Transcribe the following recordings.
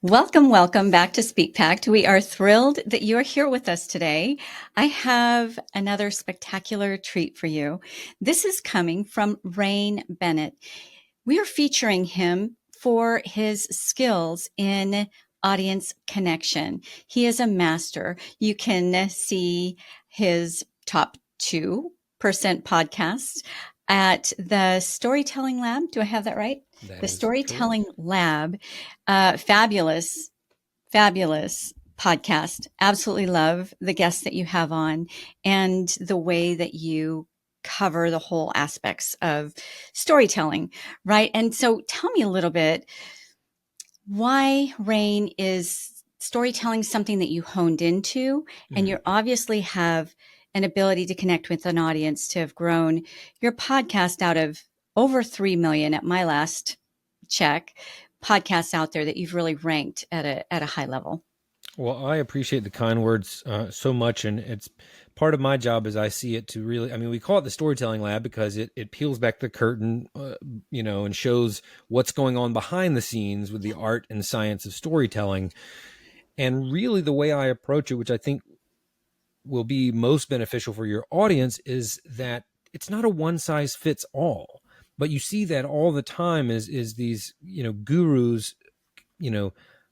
Welcome, welcome back to SpeakPact. We are thrilled that you are here with us today. I have another spectacular treat for you. This is coming from Rain Bennett. We are featuring him for his skills in audience connection. He is a master. You can see his top 2% podcasts at the Storytelling Lab. Do I have that right? That The is Storytelling correct. Lab. Fabulous, fabulous podcast. Absolutely love the guests that you have on and the way that you cover the whole aspects of storytelling, right? And so tell me a little bit why, Rain, is storytelling something that you honed into, and you obviously have an ability to connect with an audience to have grown your podcast out of over 3 million at my last check podcasts out there that you've really ranked at a high level. Well, I appreciate the kind words so much, and it's part of my job as I see it to really. I mean, we call it the Storytelling Lab because it peels back the curtain, and shows what's going on behind the scenes with the art and science of storytelling. And really, the way I approach it, which I think will be most beneficial for your audience, is that it's not a one size fits all. But you see that all the time is these gurus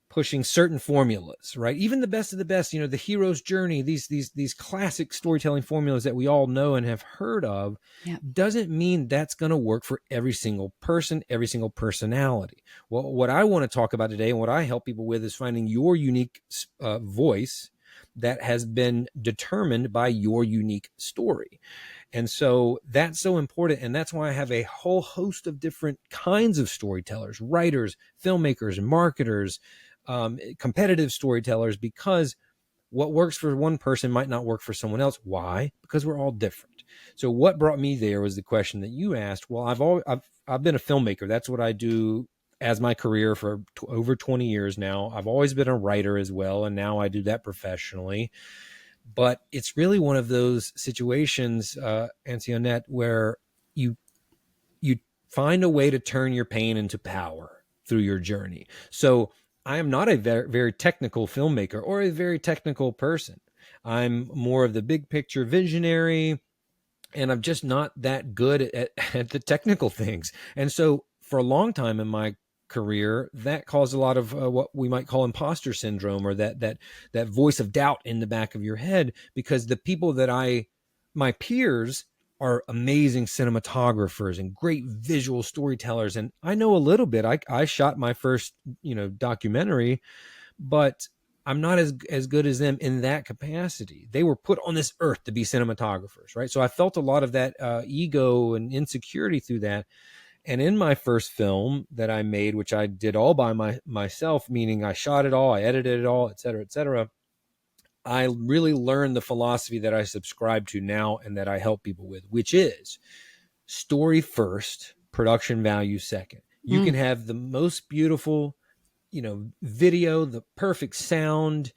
pushing certain formulas, right? Even the best of the best, the hero's journey, these classic storytelling formulas that we all know and have heard of, Yep. doesn't mean that's going to work for every single person, every single personality. Well, what I want to talk about today and what I help people with is finding your unique voice that has been determined by your unique story. And so that's so important. And that's why I have a whole host of different kinds of storytellers, writers, filmmakers, marketers, competitive storytellers, because what works for one person might not work for someone else. Why? Because we're all different. So what brought me there was the question that you asked. Well, I've been a filmmaker. That's what I do as my career for over 20 years now. I've always been a writer as well, and now I do that professionally. But it's really one of those situations, Antoniette, where you find a way to turn your pain into power through your journey. So I am not a very, very technical filmmaker or a very technical person. I'm more of the big picture visionary, and I'm just not that good at the technical things. And so for a long time in my career, that caused a lot of what we might call imposter syndrome, or that voice of doubt in the back of your head, because the people that my peers are amazing cinematographers and great visual storytellers. And I know a little bit. I shot my first, documentary, but I'm not as good as them in that capacity. They were put on this earth to be cinematographers, right? So I felt a lot of that ego and insecurity through that. And in my first film that I made, which I did all by myself, meaning I shot it all, I edited it all, et cetera, I really learned the philosophy that I subscribe to now and that I help people with, which is story first, production value second. You can have the most beautiful, video, the perfect sound,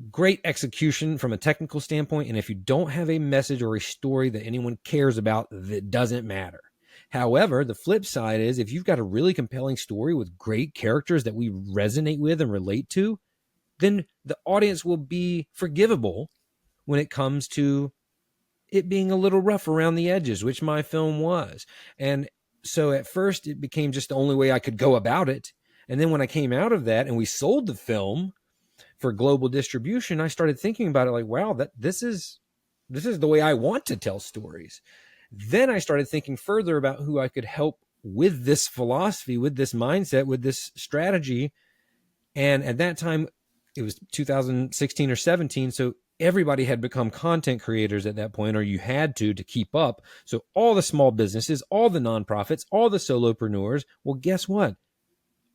great execution from a technical standpoint. And if you don't have a message or a story that anyone cares about, that doesn't matter. However, the flip side is if you've got a really compelling story with great characters that we resonate with and relate to, then the audience will be forgivable when it comes to it being a little rough around the edges, which my film was. And so at first it became just the only way I could go about it. And then when I came out of that and we sold the film for global distribution, I started thinking about it like, wow, this is the way I want to tell stories. Then I started thinking further about who I could help with this philosophy, with this mindset, with this strategy. And at that time, it was 2016 or 17. So everybody had become content creators at that point, or you had to keep up. So all the small businesses, all the nonprofits, all the solopreneurs, well, guess what?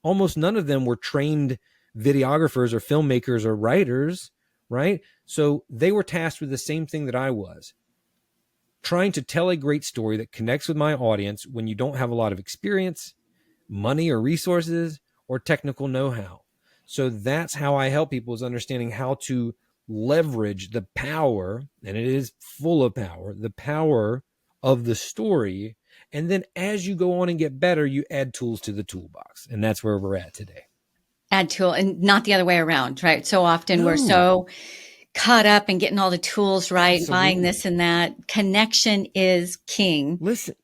Almost none of them were trained videographers or filmmakers or writers, right? So they were tasked with the same thing that I was, trying to tell a great story that connects with my audience when you don't have a lot of experience, money or resources, or technical know-how. So that's how I help people, is understanding how to leverage the power, and it is full of power, the power of the story. And then as you go on and get better, you add tools to the toolbox. And that's where we're at today. Add tool and not the other way around, right? So often we're No, so caught up in getting all the tools right, buying this absolutely. and that. Connection is king. Listen,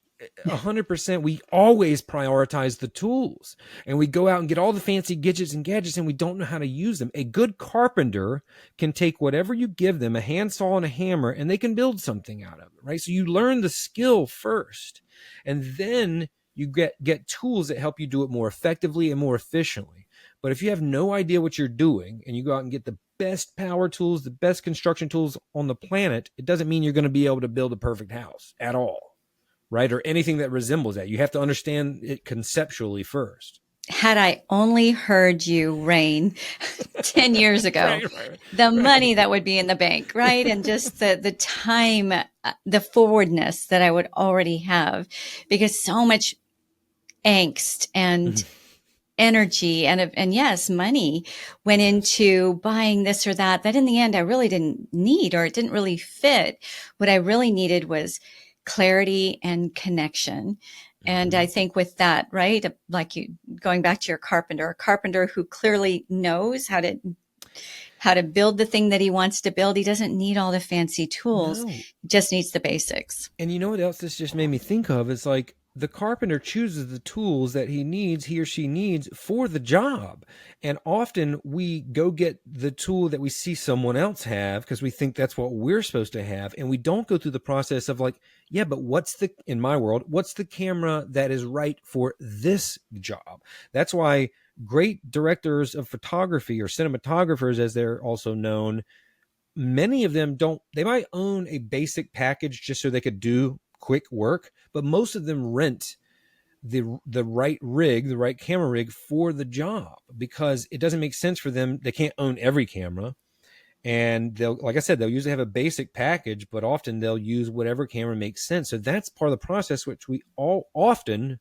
100%, we always prioritize the tools, and we go out and get all the fancy gadgets and we don't know how to use them. A good carpenter can take whatever you give them, a handsaw and a hammer, and they can build something out of it, right? So you learn the skill first, and then you get tools that help you do it more effectively and more efficiently. But if you have no idea what you're doing and you go out and get the best power tools, the best construction tools on the planet, it doesn't mean you're going to be able to build a perfect house at all, right? Or anything that resembles that. You have to understand it conceptually first. Had I only heard you, Rain, 10 years ago, Right. the money that would be in the bank, right? And just the time, the forwardness that I would already have, because so much angst and energy and yes, money went into buying this or that in the end I really didn't need, or it didn't really fit. What I really needed was clarity and connection. And I think with that, right, like you going back to your carpenter, a carpenter who clearly knows how to build the thing that he wants to build. He doesn't need all the fancy tools, No. just needs the basics. And you know what else this just made me think of? It's like the carpenter chooses the tools that he or she needs for the job. And often we go get the tool that we see someone else have because we think that's what we're supposed to have. And we don't go through the process of like, yeah, but in my world, what's the camera that is right for this job? That's why great directors of photography, or cinematographers, as they're also known, many of them they might own a basic package just so they could do quick work, but most of them rent the right rig, the right camera rig for the job, because it doesn't make sense for them. They can't own every camera. And they'll, like I said, they'll usually have a basic package, but often they'll use whatever camera makes sense. So that's part of the process, which we all often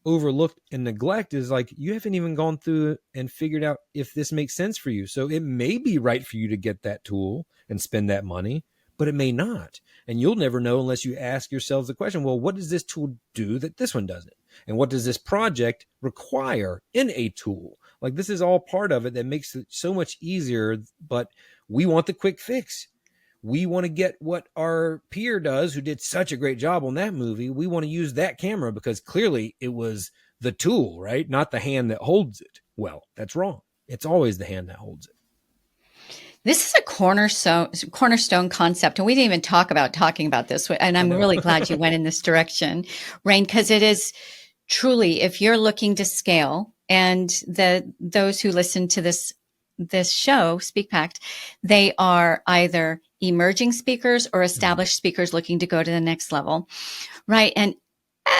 overlooked and neglect, is like, you haven't even gone through and figured out if this makes sense for you. So it may be right for you to get that tool and spend that money, but it may not. And you'll never know unless you ask yourselves the question, well, what does this tool do that this one doesn't? And what does this project require in a tool? Like, this is all part of it that makes it so much easier, but we want the quick fix. We want to get what our peer does, who did such a great job on that movie. We want to use that camera because clearly it was the tool, right? Not the hand that holds it. Well, that's wrong. It's always the hand that holds it. This is a cornerstone concept, and we didn't even talking about this. And I'm really glad you went in this direction, Rain, because it is truly, if you're looking to scale, and those who listen to this show, SpeakPact, they are either emerging speakers or established speakers looking to go to the next level, right? And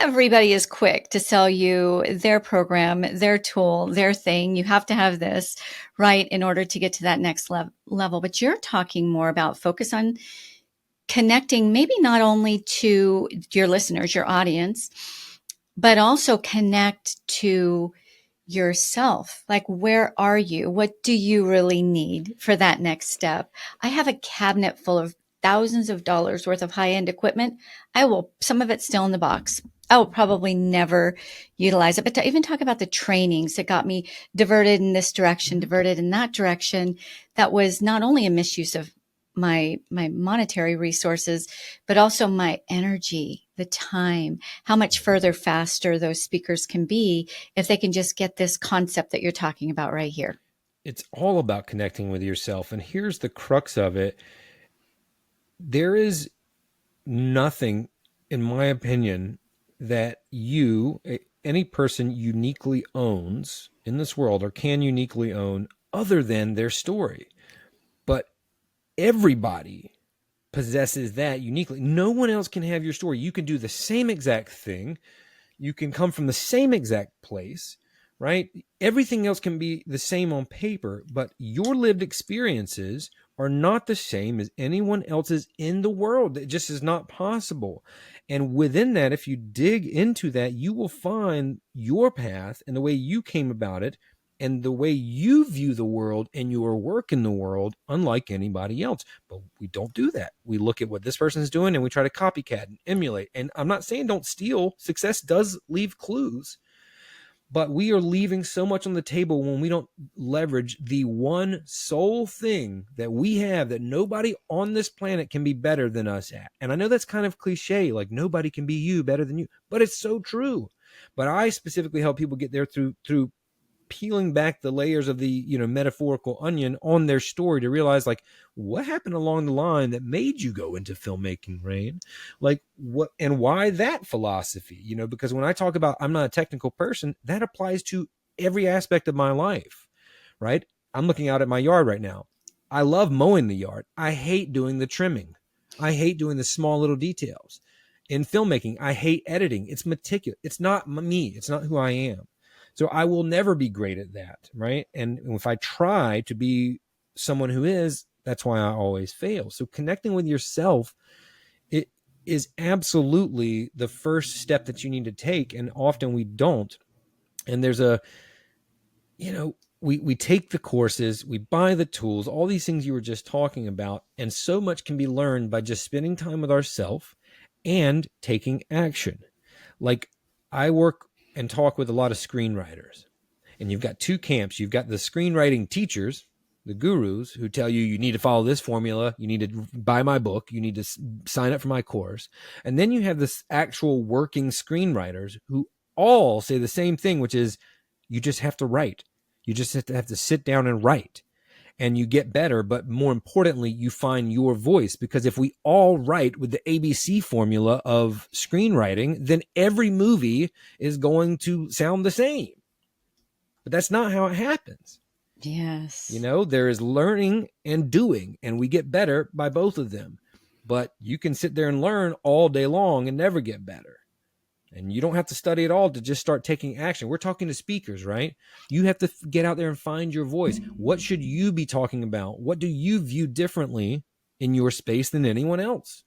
everybody is quick to sell you their program, their tool, their thing. You have to have this, right, in order to get to that next level. But you're talking more about focus on connecting, maybe not only to your listeners, your audience, but also connect to yourself. Like, where are you? What do you really need for that next step? I have a cabinet full of thousands of dollars worth of high-end equipment. Some of it's still in the box. I will probably never utilize it. But to even talk about the trainings that got me diverted in this direction, diverted in that direction, that was not only a misuse of my monetary resources, but also my energy, the time, how much further faster those speakers can be if they can just get this concept that you're talking about right here. It's all about connecting with yourself. And here's the crux of it. There is nothing, in my opinion, that any person uniquely owns in this world, or can uniquely own, other than their story. But everybody possesses that uniquely. No one else can have your story. You can do the same exact thing. You can come from the same exact place, right? Everything else can be the same on paper, but your lived experiences are not the same as anyone else's in the world. It just is not possible. And within that, if you dig into that, you will find your path and the way you came about it and the way you view the world and your work in the world, unlike anybody else. But we don't do that. We look at what this person is doing and we try to copycat and emulate. And I'm not saying don't steal. Success does leave clues. But we are leaving so much on the table when we don't leverage the one sole thing that we have that nobody on this planet can be better than us at. And I know that's kind of cliche, like nobody can be you better than you, but it's so true. But I specifically help people get there through peeling back the layers of the metaphorical onion on their story to realize, like, what happened along the line that made you go into filmmaking, Rain? Like, what and why that philosophy? Because when I talk about I'm not a technical person, that applies to every aspect of my life, right? I'm looking out at my yard right now. I love mowing the yard. I hate doing the trimming. I hate doing the small little details. In filmmaking, I hate editing. It's meticulous. It's not me. It's not who I am. So I will never be great at that, right? And if I try to be someone who is, that's why I always fail. So connecting with yourself, it is absolutely the first step that you need to take. And often we don't. And there's we take the courses, we buy the tools, all these things you were just talking about. And so much can be learned by just spending time with ourselves and taking action. Like, I work and talk with a lot of screenwriters, and you've got two camps. You've got the screenwriting teachers, the gurus, who tell you need to follow this formula, you need to buy my book, you need to sign up for my course. And then you have this actual working screenwriters who all say the same thing, which is you just have to write. You just have to sit down and write, and you get better. But more importantly, you find your voice, because if we all write with the ABC formula of screenwriting, then every movie is going to sound the same. But that's not how it happens. Yes. There is learning and doing, and we get better by both of them. But you can sit there and learn all day long and never get better. And you don't have to study at all to just start taking action. We're talking to speakers, right? You have to get out there and find your voice. What should you be talking about? What do you view differently in your space than anyone else?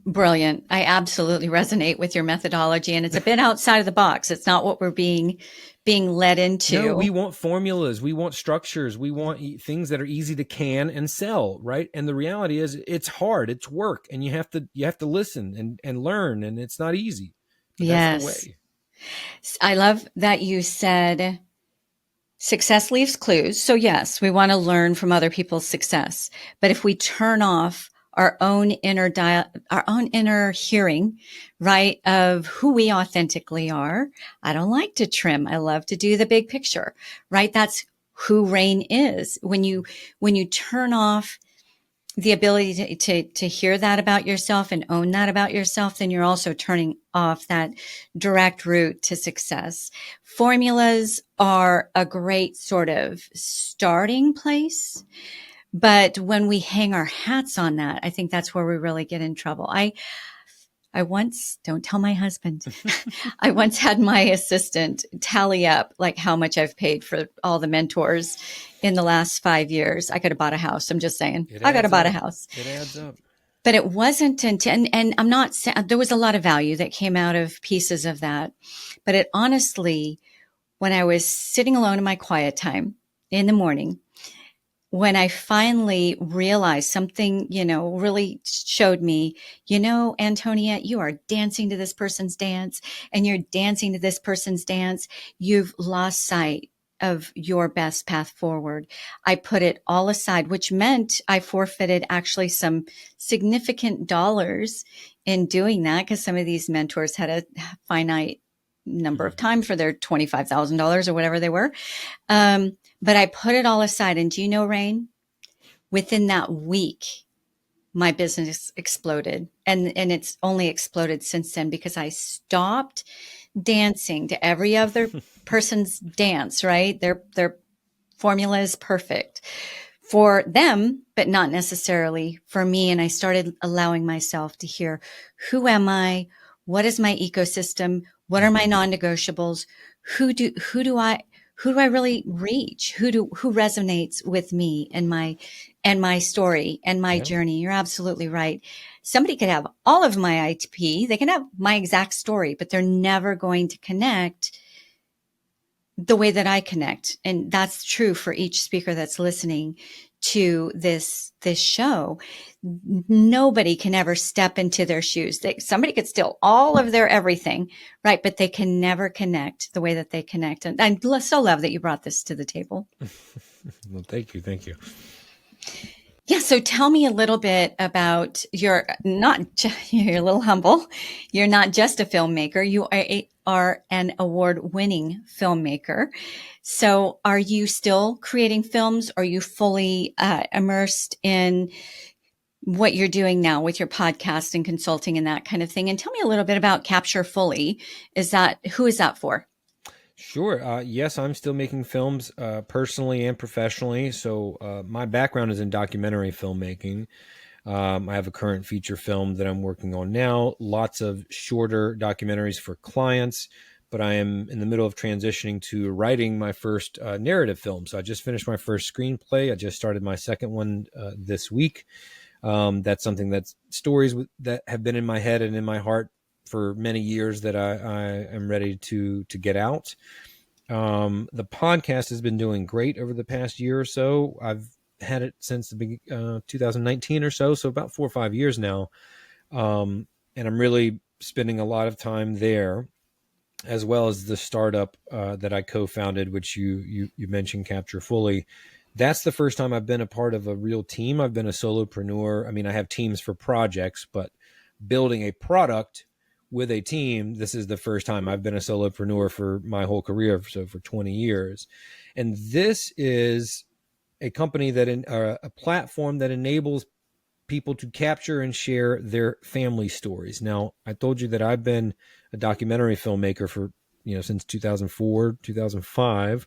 Brilliant. I absolutely resonate with your methodology, and it's a bit outside of the box. It's not what we're being led into. No, we want formulas. We want structures. We want things that are easy to can and sell, right? And the reality is it's hard. It's work, and you have to listen and learn, and it's not easy. But yes. That's the way. I love that you said success leaves clues. So yes, we want to learn from other people's success. But if we turn off our own inner hearing, right, of who we authentically are. I don't like to trim. I love to do the big picture, right? That's who Rain is. When you turn off the ability to hear that about yourself and own that about yourself, then you're also turning off that direct route to success. Formulas are a great sort of starting place. But when we hang our hats on that, I think that's where we really get in trouble. I once, don't tell my husband, I once had my assistant tally up like how much I've paid for all the mentors in the last 5 years. I could have bought a house. I'm just saying, I could have bought a house. It adds up. But it wasn't until, and I'm not, there was a lot of value that came out of pieces of that. But it honestly, when I was sitting alone in my quiet time in the morning, when I finally realized something, really showed me, Antoniette, you are dancing to this person's dance and you're dancing to this person's dance. You've lost sight of your best path forward. I put it all aside, which meant I forfeited actually some significant dollars in doing that, because some of these mentors had a finite number of time for their $25,000 or whatever they were. But I put it all aside. And do you know, Rain, within that week, my business exploded. And it's only exploded since then, because I stopped dancing to every other person's dance, right? Their formula is perfect for them, but not necessarily for me. And I started allowing myself to hear, who am I? What is my ecosystem? What are my non-negotiables? Who do I really reach? Who resonates with me and my story and my journey? You're absolutely right. Somebody could have all of my IP. They can have my exact story, but they're never going to connect the way that I connect. And that's true for each speaker that's listening to this show. Nobody can ever step into their shoes. Somebody could steal all of their everything, right? But they can never connect the way that they connect. And I so love that you brought this to the table. Well, thank you. Thank you. Yeah. So tell me a little bit about you're a little humble. You're not just a filmmaker. You are an award-winning filmmaker. So are you still creating films? Are you fully immersed in what you're doing now with your podcast and consulting and that kind of thing? And tell me a little bit about Capture Fully. Who is that for? Sure. Yes, I'm still making films personally and professionally. So my background is in documentary filmmaking. I have a current feature film that I'm working on now, lots of shorter documentaries for clients, but I am in the middle of transitioning to writing my first narrative film. So I just finished my first screenplay. I just started my second one this week. That's something that's stories that have been in my head and in my heart for many years that I am ready to get out. The podcast has been doing great over the past year or so. I've had it since the 2019 or so about 4 or 5 years now. And I'm really spending a lot of time there, as well as the startup that I co-founded, which you mentioned, Capture Fully. That's the first time I've been a part of a real team. I've been a solopreneur. I mean, I have teams for projects, but building a product with a team, this is the first time. I've been a solopreneur for my whole career, so for 20 years. And this is a company a platform that enables people to capture and share their family stories. Now, I told you that I've been a documentary filmmaker for, since 2004, 2005.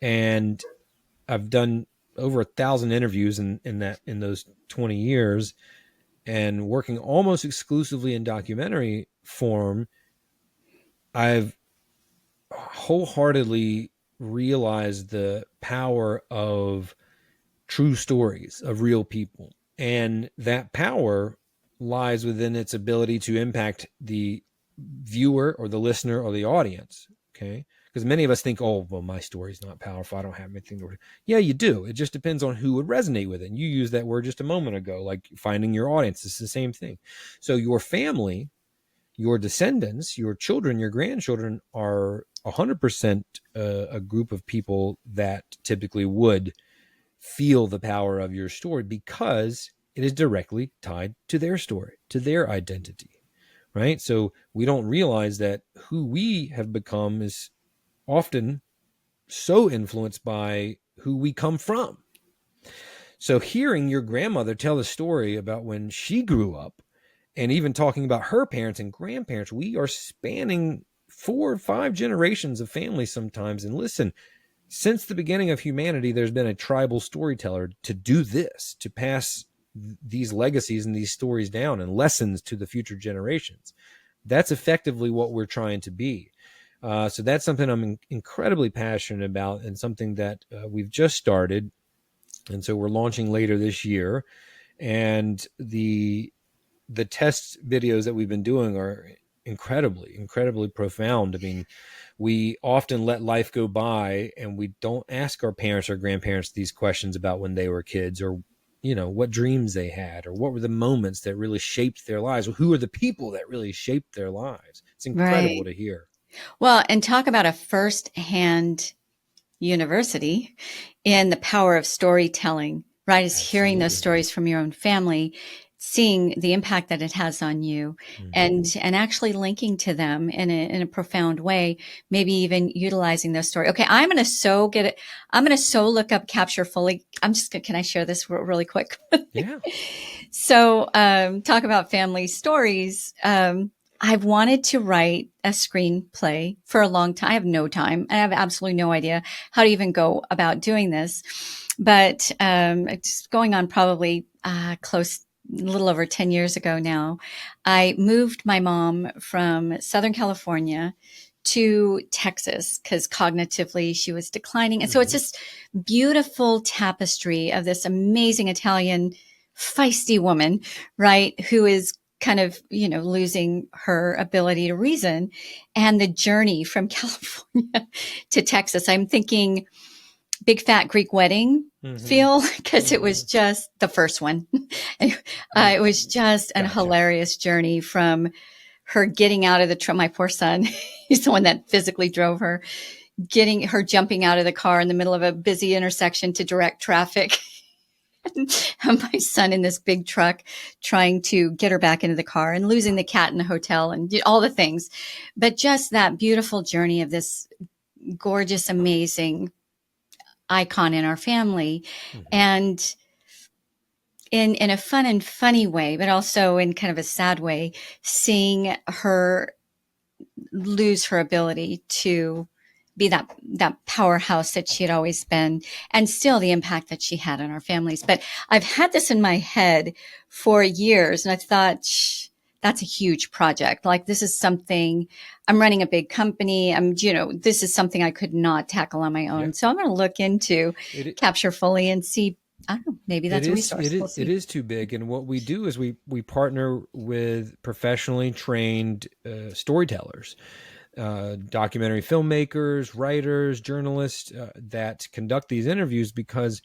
And I've done over 1,000 interviews in those 20 years, and working almost exclusively in documentary form. I've wholeheartedly realized the power of true stories of real people. And that power lies within its ability to impact the viewer or the listener or the audience. Okay. Because many of us think, oh, well, my story's not powerful. I don't have anything to. Yeah, you do. It just depends on who would resonate with it. And you used that word just a moment ago, like finding your audience. It's the same thing. So your family, your descendants, your children, your grandchildren are 100% a group of people that typically would feel the power of your story because it is directly tied to their story, to their identity, right? So we don't realize that who we have become is often so influenced by who we come from. So hearing your grandmother tell a story about when she grew up, and even talking about her parents and grandparents, we are spanning 4 or 5 generations of families sometimes. And listen, since the beginning of humanity, there's been a tribal storyteller to do this, to pass these legacies and these stories down and lessons to the future generations. That's effectively what we're trying to be. So that's something I'm incredibly passionate about, and something that we've just started. And so we're launching later this year. And the test videos that we've been doing are incredibly profound. I mean, we often let life go by and we don't ask our parents or grandparents these questions about when they were kids, or, what dreams they had, or what were the moments that really shaped their lives. Or who are the people that really shaped their lives? It's incredible to hear. Well, and talk about a firsthand university in the power of storytelling, right? Is hearing those stories from your own family, seeing the impact that it has on you, and actually linking to them in a profound way, maybe even utilizing those stories. Okay, I'm going to look up Capture Fully. Can I share this really quick? Yeah. So, talk about family stories. I've wanted to write a screenplay for a long time. I have no time. I have absolutely no idea how to even go about doing this. But it's going on probably a little over 10 years ago now. I moved my mom from Southern California to Texas because cognitively she was declining. And so it's this beautiful tapestry of this amazing Italian feisty woman, right, who is kind of, losing her ability to reason, and the journey from California to Texas. I'm thinking big fat Greek wedding feel, because it was just the first one. It was just an hilarious journey from her getting out of the truck. My poor son, he's the one that physically drove her, getting her jumping out of the car in the middle of a busy intersection to direct traffic. And my son in this big truck trying to get her back into the car, and losing the cat in the hotel, and all the things. But just that beautiful journey of this gorgeous, amazing icon in our family. And in a fun and funny way, but also in kind of a sad way, seeing her lose her ability to be that powerhouse that she had always been, and still the impact that she had on our families. But I've had this in my head for years, and I thought, that's a huge project. Like, this is something, I'm running a big company. This is something I could not tackle on my own. Yeah. So I'm going to look into Capture Fully and see, I don't know, maybe that's a resource. It is too big. And what we do is we partner with professionally trained storytellers, documentary filmmakers, writers, journalists that conduct these interviews, because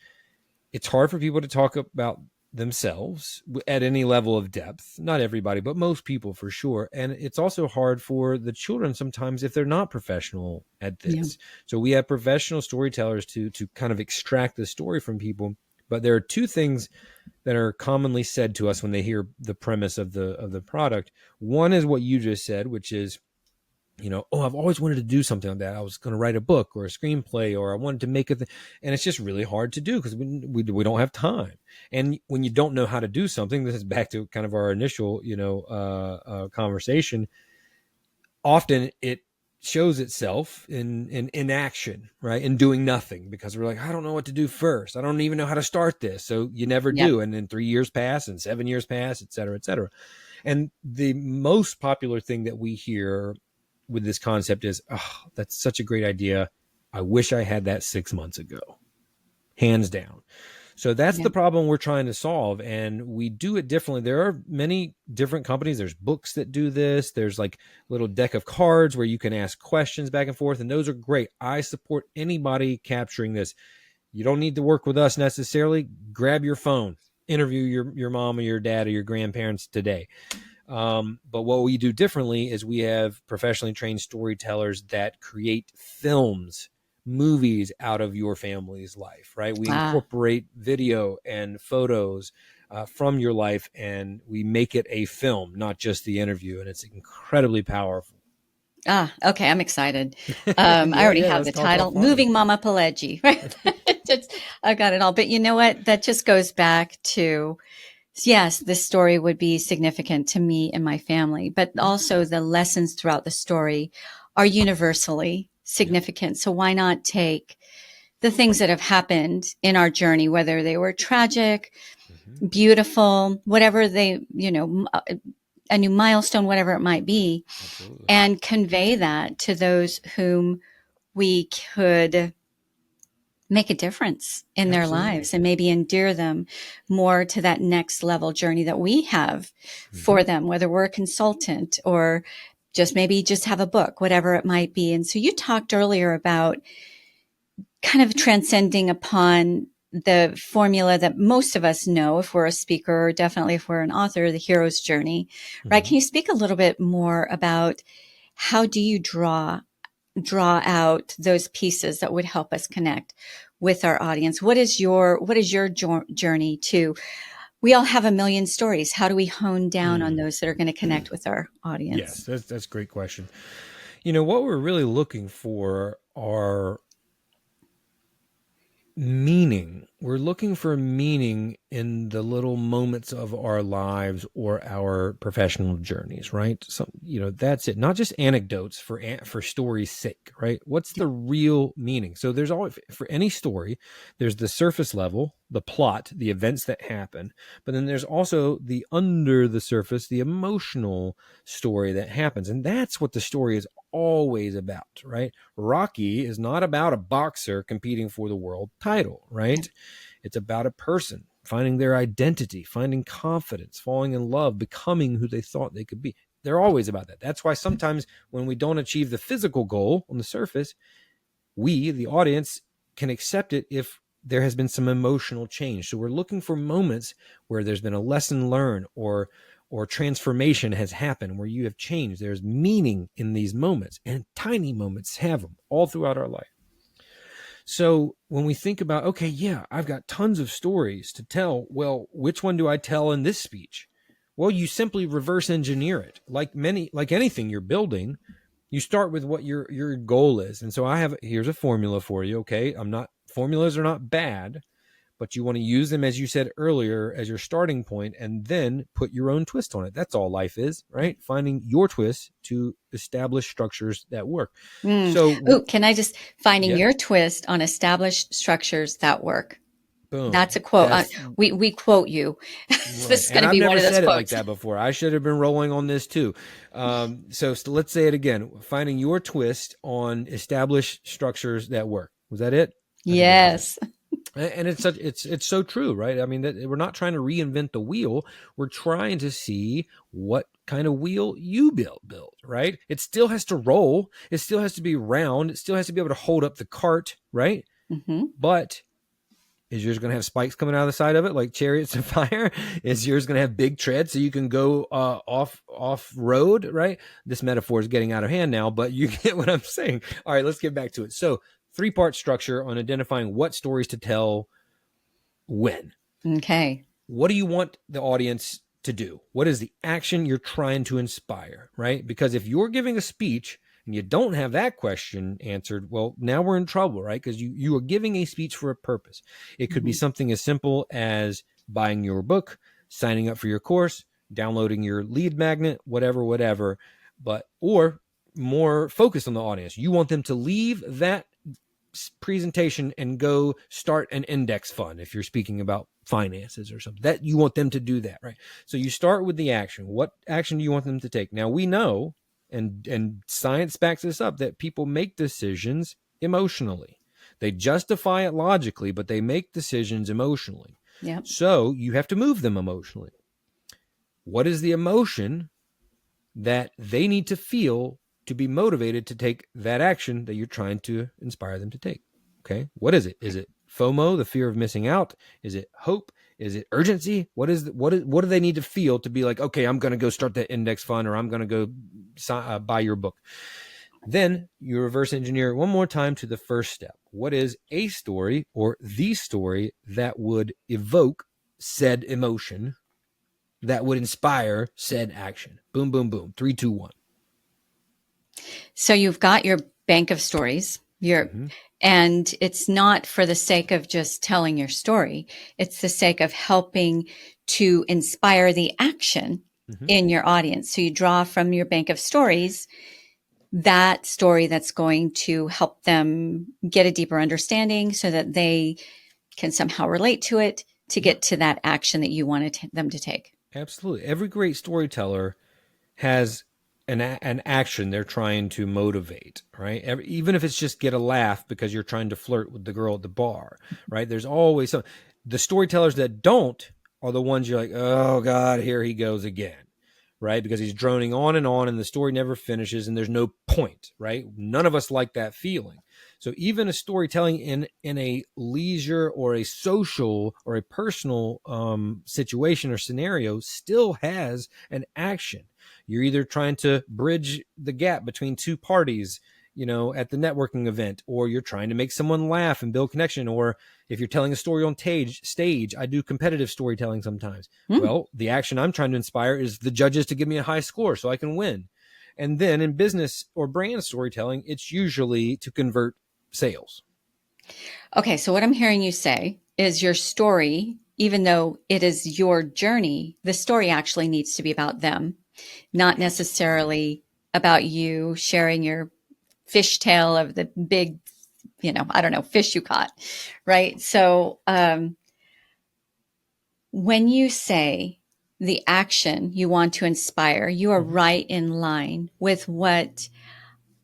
it's hard for people to talk about themselves at any level of depth. Not everybody, but most people for sure. And it's also hard for the children sometimes if they're not professional at this. Yeah. So we have professional storytellers to kind of extract the story from people. But there are two things that are commonly said to us when they hear the premise of the product. One is what you just said, which is, I've always wanted to do something like that. I was going to write a book or a screenplay, or I wanted to make and it's just really hard to do because we don't have time. And when you don't know how to do something, this is back to kind of our initial, conversation. Often it shows itself in inaction, right? In doing nothing, because we're like, I don't know what to do first. I don't even know how to start this. So you never do. And then 3 years pass and 7 years pass, et cetera, et cetera. And the most popular thing that we hear with this concept is, oh, that's such a great idea. I wish I had that 6 months ago, hands down. So that's the problem we're trying to solve. And we do it differently. There are many different companies. There's books that do this. There's like a little deck of cards where you can ask questions back and forth. And those are great. I support anybody capturing this. You don't need to work with us necessarily. Grab your phone, interview your mom or your dad or your grandparents today. But what we do differently is we have professionally trained storytellers that create films, movies out of your family's life, right? We incorporate video and photos from your life, and we make it a film, not just the interview. And it's incredibly powerful. Okay. I'm excited. I already have the title, Moving Mama Pileggi, right? I've got it all. But you know what? That just goes back to, yes, this story would be significant to me and my family, but also the lessons throughout the story are universally significant. So why not take the things that have happened in our journey, whether they were tragic, beautiful, whatever they, a new milestone, whatever it might be, and convey that to those whom we could make a difference in their lives, and maybe endear them more to that next level journey that we have for them, whether we're a consultant or just have a book, whatever it might be. And so you talked earlier about kind of transcending upon the formula that most of us know if we're a speaker, or definitely if we're an author, the hero's journey, right? Can you speak a little bit more about how do you draw out those pieces that would help us connect with our audience? What is your journey to, we all have a million stories. How do we hone down on those that are going to connect with our audience? Yes, that's a great question. What we're really looking for are meaning. We're looking for meaning in the little moments of our lives or our professional journeys, right? So, that's it. Not just anecdotes for story's sake, right? What's the real meaning? So there's always, for any story, there's the surface level, the plot, the events that happen, but then there's also the under the surface, the emotional story that happens. And that's what the story is always about, right? Rocky is not about a boxer competing for the world title, right? It's about a person finding their identity, finding confidence, falling in love, becoming who they thought they could be. They're always about that. That's why sometimes when we don't achieve the physical goal on the surface, we, the audience, can accept it if there has been some emotional change. So we're looking for moments where there's been a lesson learned or transformation has happened, where you have changed. There's meaning in these moments, and tiny moments have them all throughout our life. So when we think about, okay, yeah, I've got tons of stories to tell. Well, which one do I tell in this speech? Well, you simply reverse engineer it. Like anything you're building, you start with what your goal is. And so here's a formula for you. Okay. Formulas are not bad, but you want to use them, as you said earlier, as your starting point, and then put your own twist on it. That's all life is, right? Finding your twist to establish structures that work. So, can I just finding yeah, your twist on established structures that work? boom. That's a quote. That's We quote you. This right. is going And to I've be one never of those said it like quotes. that before. I should have been rolling on this too. So let's say it again. Finding your twist on established structures that work. Was that it? I think that was it. Yes. And it's so true, right? I mean, that we're not trying to reinvent the wheel. We're trying to see what kind of wheel you build, right? It still has to roll. It still has to be round. It still has to be able to hold up the cart, right? Mm-hmm. But is yours going to have spikes coming out of the side of it like chariots of fire? Is yours going to have big treads so you can go off road, right? This metaphor is getting out of hand now, but you get what I'm saying. All right, let's get back to it. So 3-part structure on identifying what stories to tell when. Okay. What do you want the audience to do? What is the action you're trying to inspire, right? Because if you're giving a speech and you don't have that question answered, well, now we're in trouble, right? Because you are giving a speech for a purpose. It could be something as simple as buying your book, signing up for your course, downloading your lead magnet, whatever, or more focused on the audience. You want them to leave that presentation and go start an index fund if you're speaking about finances or something. That you want them to do that, right? So you start with the action. What action do you want them to take? Now we know, and science backs this up, that people make decisions emotionally. They justify it logically, but they make decisions emotionally. Yeah. So you have to move them emotionally. What is the emotion that they need to feel to be motivated to take that action that you're trying to inspire them to take? Okay. What is it? Is it FOMO, the fear of missing out? Is it hope? Is it urgency? What do they need to feel to be like, okay, I'm going to go start that index fund, or I'm going to go buy your book? Then you reverse engineer it one more time to the first step. What is a story or the story that would evoke said emotion, that would inspire said action? Boom, boom, boom. 3, 2, 1. So you've got your bank of stories. And it's not for the sake of just telling your story. It's the sake of helping to inspire the action in your audience. So you draw from your bank of stories that story that's going to help them get a deeper understanding so that they can somehow relate to it to get to that action that you wanted them to take. Absolutely. Every great storyteller has an action they're trying to motivate, right? Even if it's just get a laugh because you're trying to flirt with the girl at the bar, right? There's always some. The storytellers that don't are the ones you're like, oh God, here he goes again, right? Because he's droning on and the story never finishes and there's no point, right? None of us like that feeling. So even a storytelling in a leisure or a social or a personal situation or scenario still has an action. You're either trying to bridge the gap between two parties, at the networking event, or you're trying to make someone laugh and build connection. Or if you're telling a story on stage, I do competitive storytelling sometimes. Well, the action I'm trying to inspire is the judges to give me a high score so I can win. And then in business or brand storytelling, it's usually to convert sales. Okay, so what I'm hearing you say is your story, even though it is your journey, the story actually needs to be about them, not necessarily about you sharing your fishtail of the big, I don't know, fish you caught, right? So when you say the action you want to inspire, you are right in line with what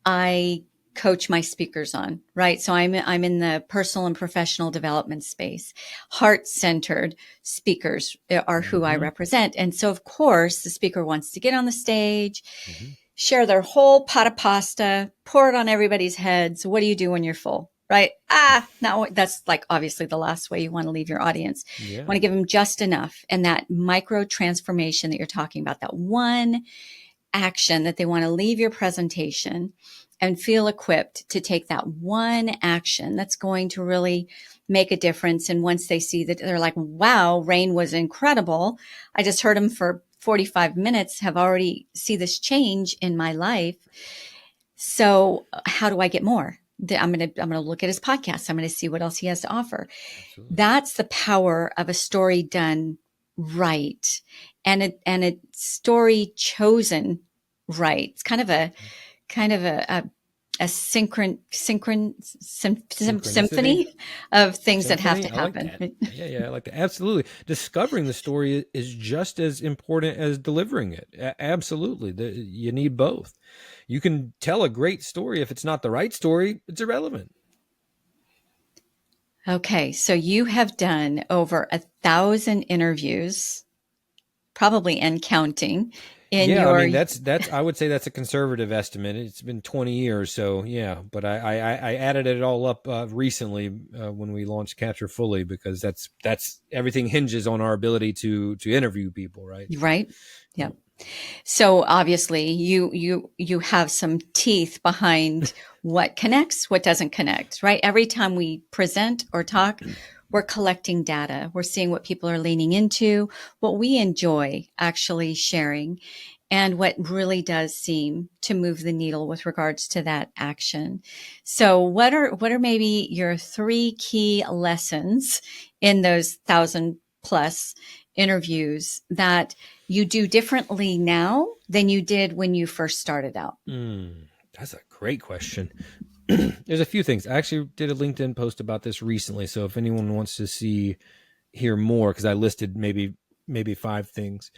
I coach my speakers on, right? So I'm in the personal and professional development space. Heart-centered speakers are who I represent. And so of course the speaker wants to get on the stage, share their whole pot of pasta, pour it on everybody's heads. What do you do when you're full? Right? No, that's like obviously the last way you want to leave your audience. Yeah. You want to give them just enough. And that micro transformation that you're talking about, that one action that they want to leave your presentation and feel equipped to take that one action that's going to really make a difference. And once they see that, they're like, wow, Rain was incredible. I just heard him for 45 minutes, have already see this change in my life. So how do I get more? I'm going to look at his podcast. I'm going to see what else he has to offer. Absolutely. That's the power of a story done right. And a story chosen right. It's kind of a symphony of things that have to happen. I like that. Yeah, I like that. Absolutely. Discovering the story is just as important as delivering it. Absolutely. You need both. You can tell a great story. If it's not the right story, it's irrelevant. Okay. So you have done over 1,000 interviews, probably and counting. I mean, that's, I would say that's a conservative estimate. It's been 20 years. So yeah, but I added it all up recently when we launched Capture Fully, because that's everything hinges on our ability to interview people. Right. Right. Yeah. So obviously you have some teeth behind what connects, what doesn't connect, right? Every time we present or talk, we're collecting data. We're seeing what people are leaning into, what we enjoy actually sharing, and what really does seem to move the needle with regards to that action. So what are maybe your 3 key lessons in those 1,000+ interviews that you do differently now than you did when you first started out? That's a great question. There's a few things. I actually did a LinkedIn post about this recently. So if anyone wants to hear more, because I listed maybe 5 things.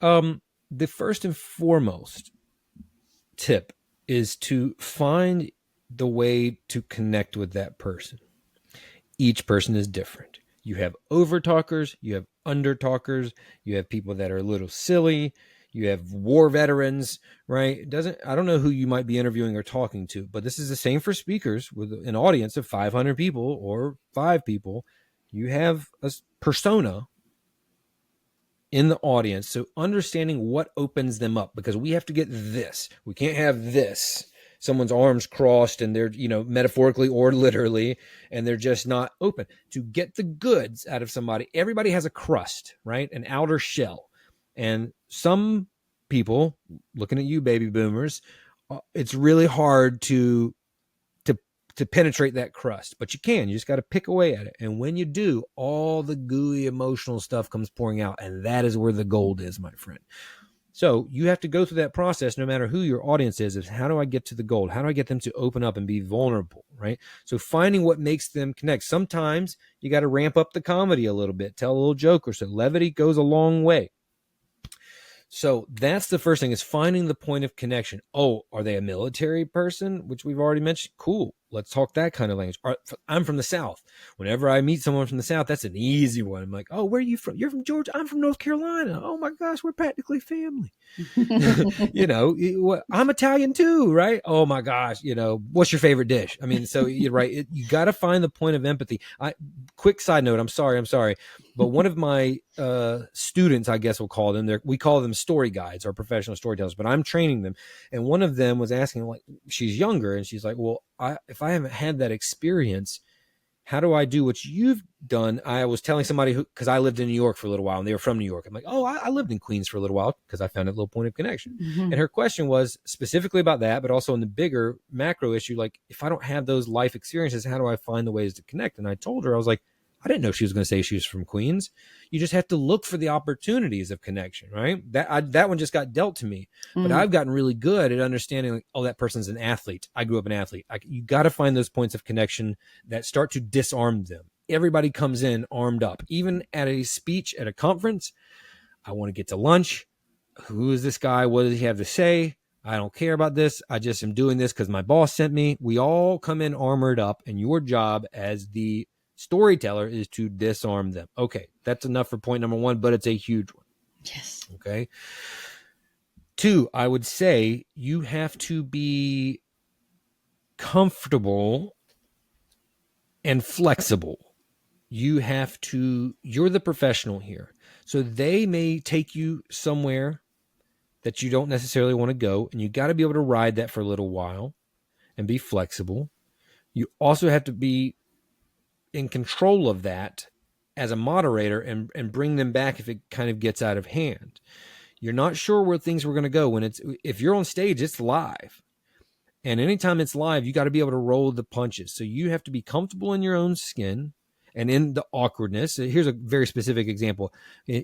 The first and foremost tip is to find the way to connect with that person. Each person is different. You have over talkers, you have under talkers, you have people that are a little silly, you have war veterans, right? I don't know who you might be interviewing or talking to, but this is the same for speakers with an audience of 500 people or 5 people. You have a persona in the audience. So understanding what opens them up, because we have to get this. We can't have this. Someone's arms crossed and they're, metaphorically or literally, and they're just not open. To get the goods out of somebody, everybody has a crust, right? An outer shell. And some people, looking at you baby boomers, it's really hard to penetrate that crust, but you just got to pick away at it. And when you do, all the gooey emotional stuff comes pouring out. And that is where the gold is, my friend. So you have to go through that process, no matter who your audience is how do I get to the gold? How do I get them to open up and be vulnerable, right? So finding what makes them connect. Sometimes you got to ramp up the comedy a little bit, tell a little joke or so. Levity goes a long way. So that's the first thing, is finding the point of connection. Oh, are they a military person? Which we've already mentioned. Cool. Let's talk that kind of language. I'm from the South. Whenever I meet someone from the South, that's an easy one. I'm like, oh, where are you from? You're from Georgia. I'm from North Carolina. Oh my gosh, we're practically family. I'm Italian too, right? Oh my gosh, what's your favorite dish? I mean, so you're right. You got to find the point of empathy. Quick side note. I'm sorry. But one of my students, I guess we'll call them, we call them story guides or professional storytellers, but I'm training them. And one of them was asking, like, she's younger, and she's like, well, if I haven't had that experience, how do I do what you've done? I was telling somebody because I lived in New York for a little while and they were from New York. I'm like, oh, I lived in Queens for a little while because I found a little point of connection. And her question was specifically about that, but also in the bigger macro issue, like, if I don't have those life experiences, how do I find the ways to connect? And I told her, I was like, I didn't know she was going to say she was from Queens. You just have to look for the opportunities of connection, right? That one just got dealt to me, but I've gotten really good at understanding, like, oh, that person's an athlete. I grew up an athlete. You got to find those points of connection that start to disarm them. Everybody comes in armed up, even at a speech at a conference. I want to get to lunch. Who is this guy? What does he have to say? I don't care about this. I just am doing this because my boss sent me. We all come in armored up, and your job as the storyteller is to disarm them. Okay, that's enough for point number one, but it's a huge one. Yes. Okay. Two, I would say you have to be comfortable and flexible. You're the professional here. So they may take you somewhere that you don't necessarily want to go, and you got to be able to ride that for a little while and be flexible. You also have to be in control of that as a moderator and bring them back if it kind of gets out of hand. You're not sure where things were going to go if you're on stage, it's live. And anytime it's live, you got to be able to roll the punches. So you have to be comfortable in your own skin and in the awkwardness. Here's a very specific example.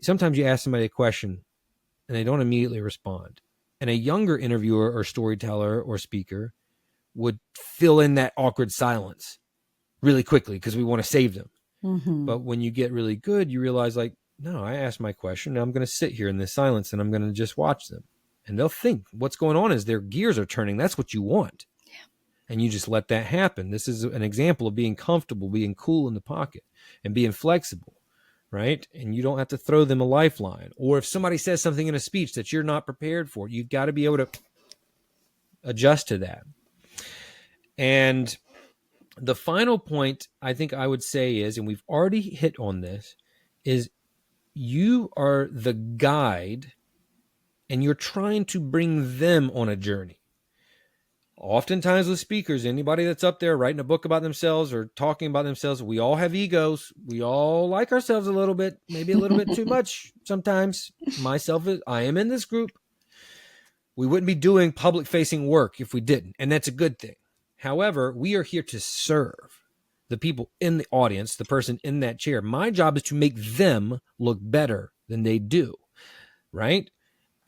Sometimes you ask somebody a question and they don't immediately respond. And a younger interviewer or storyteller or speaker would fill in that awkward silence really quickly because we want to save them. Mm-hmm. But when you get really good, you realize like, no, I asked my question. Now I'm going to sit here in this silence and I'm going to just watch them. And they'll think what's going on is their gears are turning. That's what you want. Yeah. And you just let that happen. This is an example of being comfortable, being cool in the pocket and being flexible, right? And you don't have to throw them a lifeline. Or if somebody says something in a speech that you're not prepared for, you've got to be able to adjust to that. And the final point I think I would say is, and we've already hit on this, is you are the guide and you're trying to bring them on a journey. Oftentimes with speakers, anybody that's up there writing a book about themselves or talking about themselves, we all have egos. We all like ourselves a little bit, maybe a little bit too much sometimes. Myself, I am in this group. We wouldn't be doing public facing work if we didn't, and that's a good thing. However, we are here to serve the people in the audience, the person in that chair. My job is to make them look better than they do, right?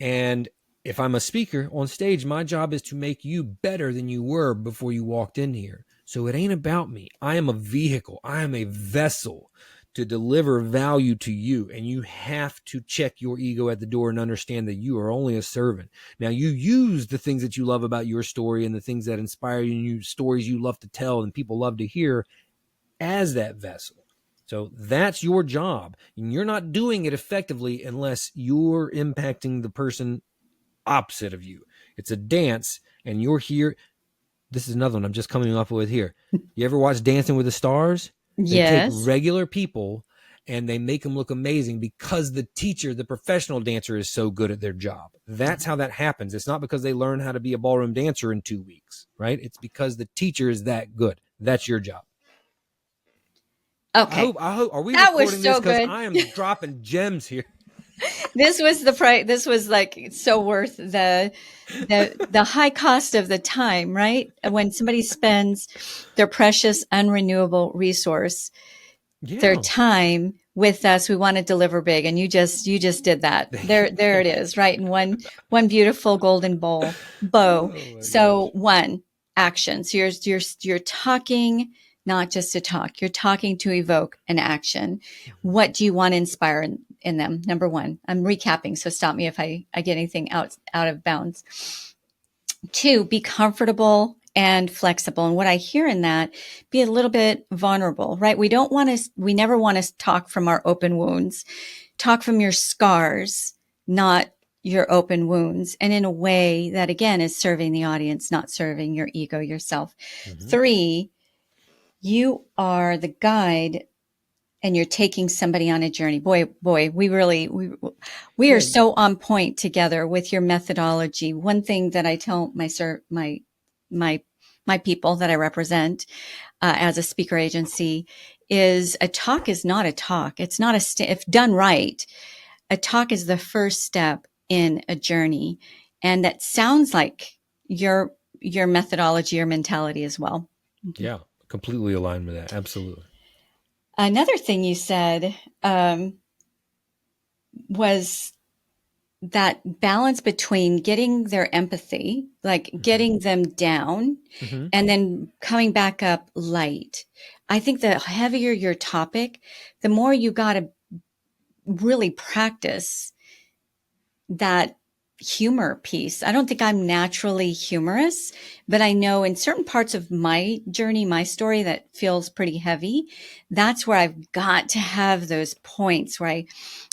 And if I'm a speaker on stage, my job is to make you better than you were before you walked in here. So it ain't about me. I am a vehicle. I am a vessel to deliver value to you. And you have to check your ego at the door and understand that you are only a servant. Now, you use the things that you love about your story and the things that inspire you, stories you love to tell and people love to hear as that vessel. So that's your job. And you're not doing it effectively unless you're impacting the person opposite of you. It's a dance and you're here. This is another one I'm just coming up with here. You ever watch Dancing with the Stars? They Yes. take regular people and they make them look amazing because the teacher, the professional dancer, is so good at their job. That's how that happens. It's not because they learn how to be a ballroom dancer in 2 weeks, right? It's because the teacher is that good. That's your job. Okay. I hope. Are we That recording was so this? Because good. I am dropping gems here. This was this was like so worth the high cost of the time, right? When somebody spends their precious unrenewable resource, their time with us, we want to deliver big, and you just did that. There it is, right in one beautiful golden bow. So one, action. So you're talking not just to talk. You're talking to evoke an action. What do you want to inspire in them? Number one. I'm recapping, so stop me if I get anything out of bounds. Two, be comfortable and flexible. And what I hear in that, be a little bit vulnerable, right? We never want to talk from our open wounds. Talk from your scars, not your open wounds. And in a way that, again, is serving the audience, not serving your ego, yourself. Mm-hmm. Three, you are the guide and you're taking somebody on a journey. Boy, we are so on point together with your methodology. One thing that I tell my people that I represent as a speaker agency is a talk is not a talk. It's not if done right, a talk is the first step in a journey. And that sounds like your methodology or mentality as well. Yeah, completely aligned with that. Absolutely. Another thing you said was that balance between getting their empathy, like getting them down, and then coming back up light. I think the heavier your topic, the more you got to really practice that humor piece. I don't think I'm naturally humorous, but I know in certain parts of my journey, my story that feels pretty heavy, that's where I've got to have those points where I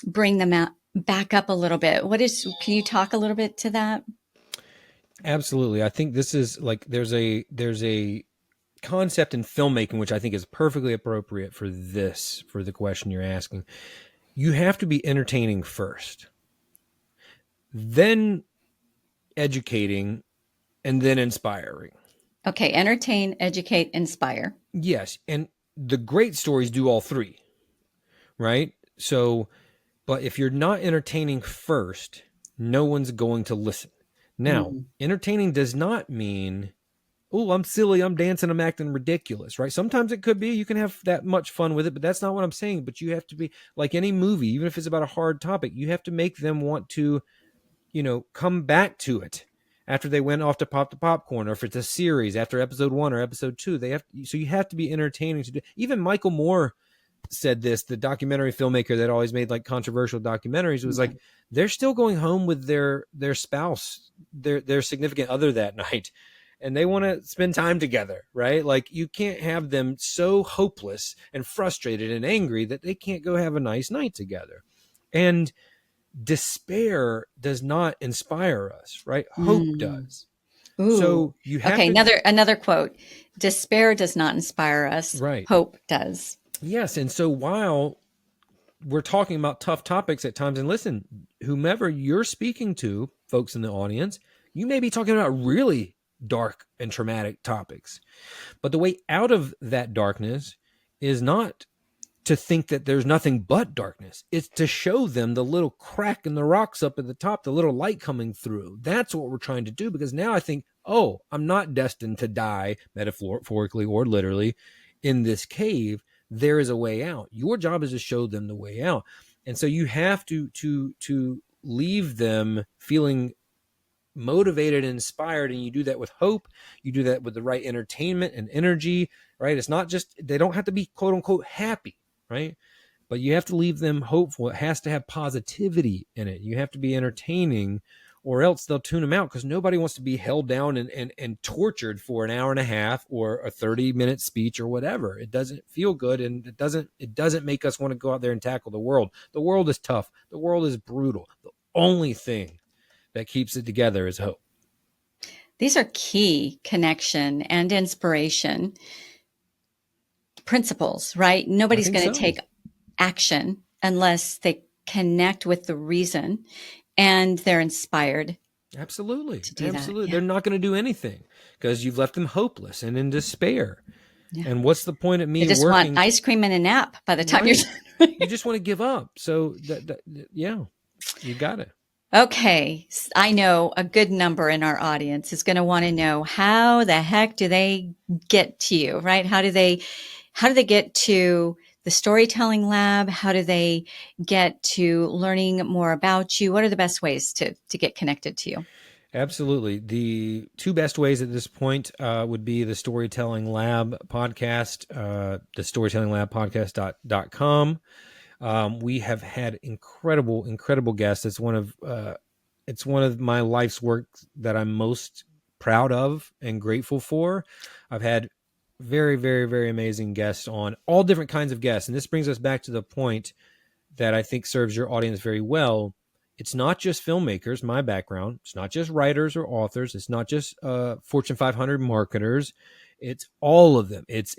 bring them out back up a little bit. Can you talk a little bit to that? Absolutely. I think this is like there's a concept in filmmaking which I think is perfectly appropriate for the question you're asking. You have to be entertaining first, then educating, and then inspiring. Okay, entertain, educate, inspire. Yes, and the great stories do all three, right? So, but if you're not entertaining first, no one's going to listen. Now, Mm. entertaining does not mean, oh, I'm silly, I'm dancing, I'm acting ridiculous, right? Sometimes it could be, you can have that much fun with it, but that's not what I'm saying. But you have to be like any movie, even if it's about a hard topic, you have to make them want to, come back to it after they went off to pop the popcorn, or if it's a series after episode 1 or episode 2, so you have to be entertaining to do. Even Michael Moore said this, the documentary filmmaker that always made like controversial documentaries, was Yeah. like, they're still going home with their spouse, their significant other that night, and they want to spend time together, right? Like, you can't have them so hopeless and frustrated and angry that they can't go have a nice night together. And despair does not inspire us, right? Hope Mm. does. Ooh. So you have Okay, to, another quote. Despair does not inspire us. right? Hope does. Yes. And so while we're talking about tough topics at times, and listen, whomever you're speaking to, folks in the audience, you may be talking about really dark and traumatic topics, but the way out of that darkness is not to think that there's nothing but darkness. It's to show them the little crack in the rocks up at the top, the little light coming through. That's what we're trying to do, because now I think, oh, I'm not destined to die, metaphorically or literally, in this cave. There is a way out. Your job is to show them the way out. And so you have to leave them feeling motivated and inspired, and you do that with hope. You do that with the right entertainment and energy, right? It's not just, they don't have to be quote unquote happy, right? But you have to leave them hopeful. It has to have positivity in it. You have to be entertaining, or else they'll tune them out, because nobody wants to be held down and tortured for an hour and a half or a 30-minute speech or whatever. It doesn't feel good, and it doesn't make us want to go out there and tackle the world. The world is tough. The world is brutal. The only thing that keeps it together is hope. These are key connection and inspiration principles, right? I Nobody's think going to so. take action unless they connect with the reason and they're inspired Absolutely. to do that. Absolutely. Yeah. They're not going to do anything because you've left them hopeless and in despair. Yeah. And what's the point of They me just working? want ice cream and a nap by the time Right. you're You just want to give up. So yeah, you got it. Okay. I know a good number in our audience is going to want to know, how the heck do they get to you, right? How do they get to the storytelling lab? How do they get to learning more about you? What are the best ways to get connected to you? Absolutely. The two best ways at this point would be the Storytelling Lab podcast, the storytellinglabpodcast.com. We have had incredible guests. It's one of my life's work that I'm most proud of and grateful for. I've had very, very, very amazing guests on, all different kinds of guests. And this brings us back to the point that I think serves your audience very well. It's not just filmmakers, my background. It's not just writers or authors. It's not just Fortune 500 marketers. It's all of them. It's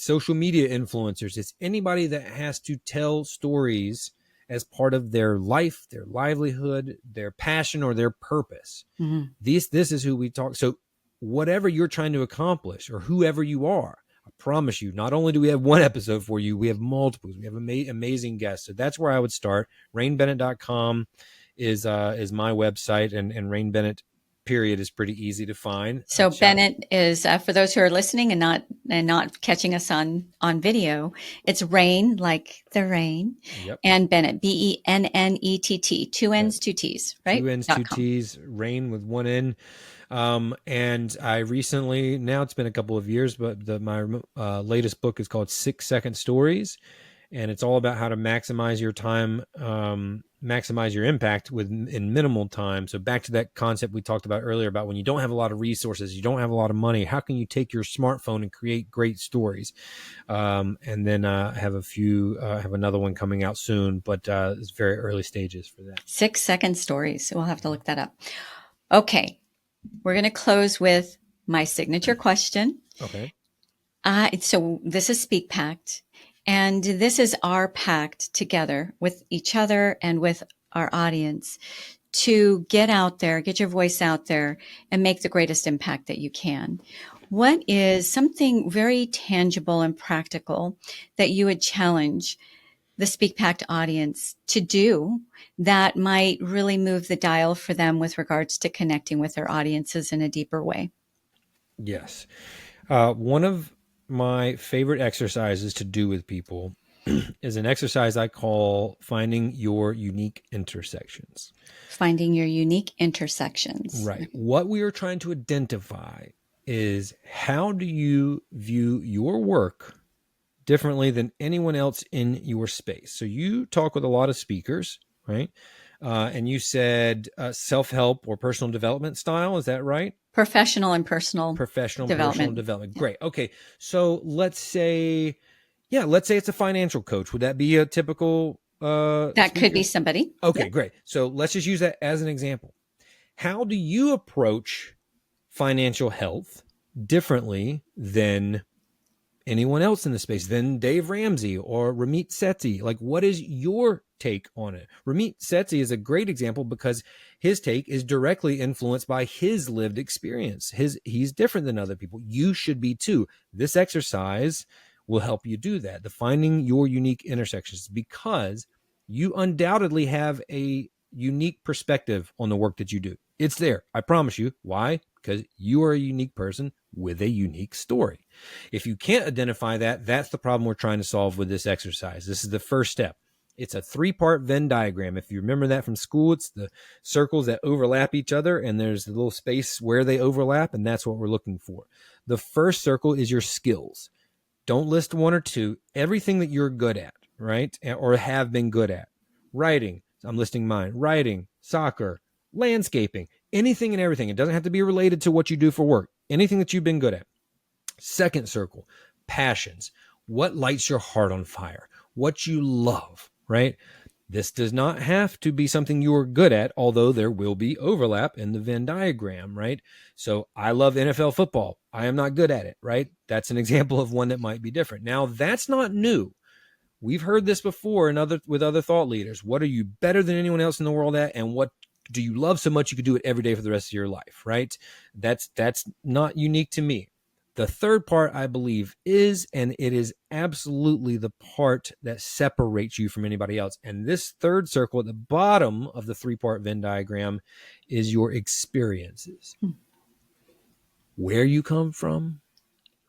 social media influencers. It's anybody that has to tell stories as part of their life, their livelihood, their passion, or their purpose. Mm-hmm. This is who we talk. So whatever you're trying to accomplish, or whoever you are, I promise you, not only do we have one episode for you, we have multiples. We have amazing guests. So that's where I would start. RainBennett.com is my website, and Rain Bennett period is pretty easy to find. So Bennett is, for those who are listening and not catching us on video, it's rain, like the rain. Yep. And Bennett, Bennett, 2 N's, 2 T's, right? 2 N's, 2 T's, rain with 1 N. And I recently, now it's been a couple of years, but my latest book is called 6 Second Stories. and it's all about how to maximize your time, maximize your impact in minimal time. So back to that concept we talked about earlier about when you don't have a lot of resources, you don't have a lot of money, how can you take your smartphone and create great stories? And then have another one coming out soon, but it's very early stages for that. 6-second stories. We'll have to look that up. Okay. We're going to close with my signature question. Okay. So this is SpeakPact, and this is our pact together with each other and with our audience to get out there, get your voice out there, and make the greatest impact that you can. What is something very tangible and practical that you would challenge the SpeakPact audience to do that might really move the dial for them with regards to connecting with their audiences in a deeper way? Yes. One of my favorite exercises to do with people is an exercise I call finding your unique intersections. Finding your unique intersections. Right. What we are trying to identify is, how do you view your work differently than anyone else in your space? So you talk with a lot of speakers, right? And you said self-help or personal development style. Is that right? Professional and personal development. Great. Okay. So let's say it's a financial coach. Would that be a typical that speaker? could be somebody. Okay, great. So let's just use that as an example. How do you approach financial health differently than anyone else in the space, than Dave Ramsey or Ramit Sethi? Like, what is your take on it? Ramit Sethi is a great example because his take is directly influenced by his lived experience. He's different than other people. You should be too. This exercise will help you do that, the finding your unique intersections, because you undoubtedly have a unique perspective on the work that you do. It's there. I promise you. Why? Because you are a unique person with a unique story. If you can't identify that, that's the problem we're trying to solve with this exercise. This is the first step. It's a 3-part Venn diagram. If you remember that from school, it's the circles that overlap each other, and there's the little space where they overlap, and that's what we're looking for. The first circle is your skills. Don't list 1 or 2. Everything that you're good at, right? Or have been good at. Writing. I'm listing mine. Writing, soccer, landscaping, anything and everything. It doesn't have to be related to what you do for work. Anything that you've been good at. Second circle, passions. What lights your heart on fire? What you love, right? This does not have to be something you're good at, although there will be overlap in the Venn diagram, right? So I love NFL football. I am not good at it, right? That's an example of one that might be different. Now, that's not new. We've heard this before with other thought leaders. What are you better than anyone else in the world at? And what do you love so much you could do it every day for the rest of your life, right? That's not unique to me. The third part, I believe, is, and it is absolutely the part that separates you from anybody else. And this third circle at the bottom of the 3-part Venn diagram is your experiences. Where you come from,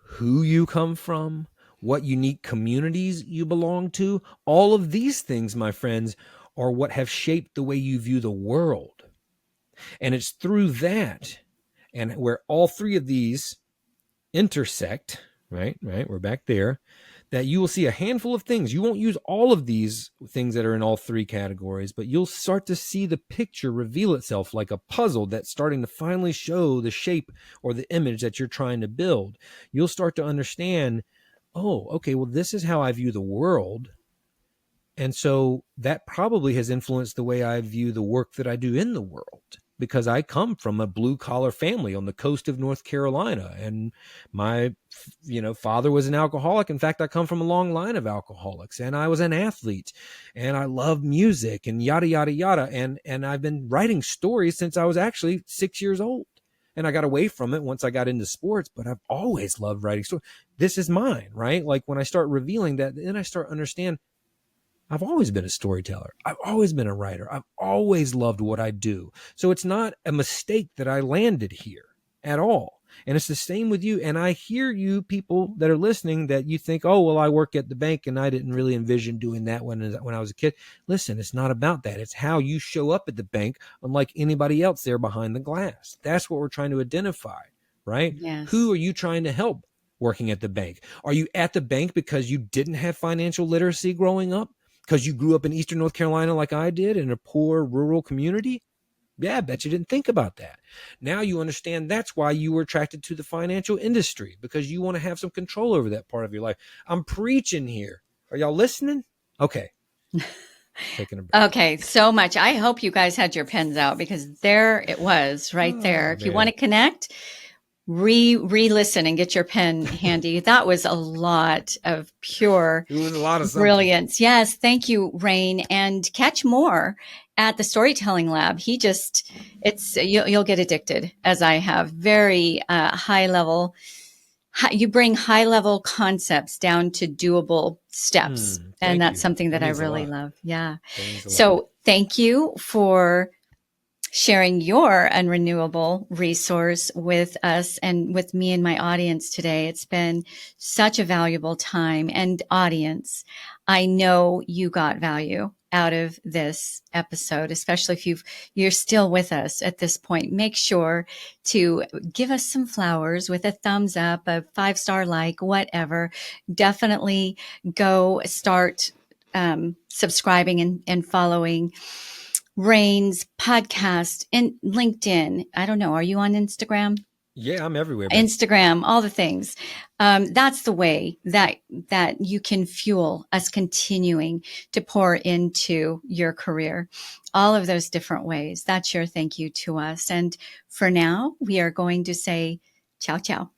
who you come from, what unique communities you belong to. All of these things, my friends, are what have shaped the way you view the world. And it's through that, and where all 3 of these intersect, right, we're back there, that you will see a handful of things. You won't use all of these things that are in all 3 categories, but you'll start to see the picture reveal itself like a puzzle that's starting to finally show the shape or the image that you're trying to build. You'll start to understand, oh, okay, well, this is how I view the world. And so that probably has influenced the way I view the work that I do in the world, because I come from a blue collar family on the coast of North Carolina, and my, father was an alcoholic. In fact, I come from a long line of alcoholics, and I was an athlete, and I love music and yada, yada, yada. And I've been writing stories since I was actually 6 years old. And I got away from it once I got into sports, but I've always loved writing stories. This is mine, right? Like when I start revealing that, then I start understand I've always been a storyteller. I've always been a writer. I've always loved what I do. So it's not a mistake that I landed here at all. And it's the same with you. And I hear you people that are listening that you think, oh, well, I work at the bank and I didn't really envision doing that when I was a kid. Listen, it's not about that. It's how you show up at the bank, unlike anybody else there behind the glass. That's what we're trying to identify, right? Yes. Who are you trying to help? working at the bank? Are you at the bank because you didn't have financial literacy growing up? Because you grew up in Eastern North Carolina like I did, in a poor rural community? Yeah, I bet you didn't think about that. Now you understand that's why you were attracted to the financial industry, because you want to have some control over that part of your life. I'm preaching here. Are y'all listening? Okay. Taking a break. Okay, so much. I hope you guys had your pens out, because there it was right there. Oh, If you man. want to connect, re-listen and get your pen handy. That was a lot of pure It was a lot of something. brilliance. Yes, thank you, Rain. And catch more at the Storytelling Lab. You'll get addicted, as I have. Very high level. You bring high level concepts down to doable steps. And that's something that I really love. Yeah. So thank you for sharing your unrenewable resource with us and with me and my audience today. It's been such a valuable time. And audience, I know you got value out of this episode, especially if you're still with us at this point. Make sure to give us some flowers with a thumbs up, a 5-star like, whatever. Definitely go start subscribing and following Rain's podcast and LinkedIn. I don't know. Are you on Instagram? Yeah, I'm everywhere. Babe. Instagram, all the things. That's the way that you can fuel us continuing to pour into your career. All of those different ways. That's your thank you to us. And for now, we are going to say ciao, ciao.